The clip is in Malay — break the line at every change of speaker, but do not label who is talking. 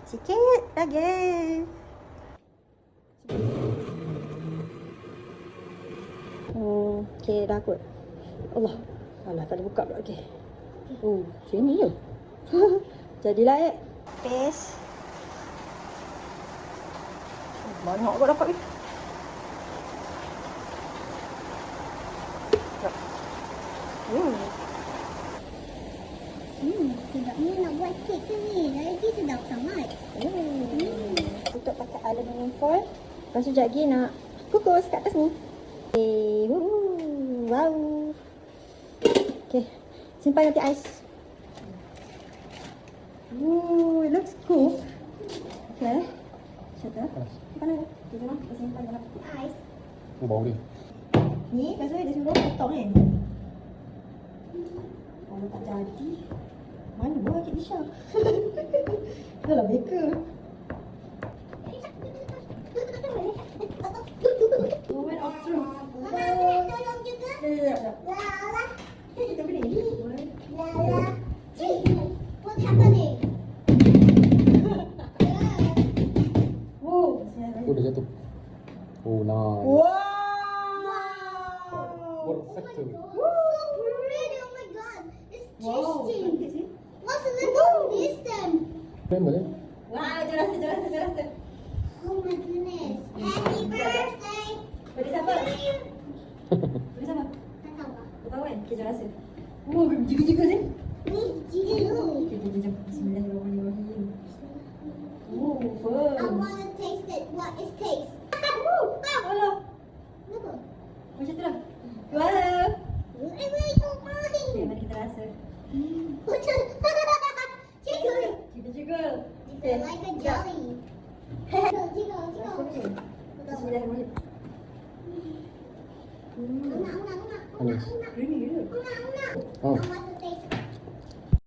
Sikit lagi. Okey, dah kot. Allah. Alah, tak ada buka pula. Okey. Oh, sini je. Jadilah, paste. Banyak kot dapat ni.
Sedapnya nak buat kek ke ni? Lagi sedap sangat.
Tutup pakai aluminium foil. Lepas tu sekejap lagi nak kukus kat atas ni. Wow. Okay, simpan nanti ais. It looks cool. Okay. Shut up. Mana? Kita nak simpan dalam ais.
Bau dia.
Ni lepas tu dia suruh potong kan. Kalau tak jadi, mana buat kek Disha? Alah baker. Moment of truth.
Tolong juga. Lala.
Kita beli ni.
Lala. Cik, what's happening?
Wow.
Oh, dah jatuh. Oh, nice.
Wow.
Perfect.
So pretty, oh my god. It's
Wow.
tasty. What's a little this then?
Memang dia.
Wow, jelas.
Oh my goodness. Happy birthday.
Bagi siapa? Bagi siapa?
Tak tahu lah.
Kau tahu kan? Kita rasa. Oh, juga sih.
Ni jiru.
Jom. Bismillahirrahmanirrahim. Oh,
I
firm.
want to taste it. What is taste?
Allah.
Kenapa?
Macam tu lah. Wow.
Wait, don't
Okay,
mind.
mari kita rasa.
Macam jiggle.
Juga.
It's like a jelly. Jiggle.
Bismillahirrahmanirrahim.
Una.
Manis.
Creamy ke?
Una.
Oh.
I want to taste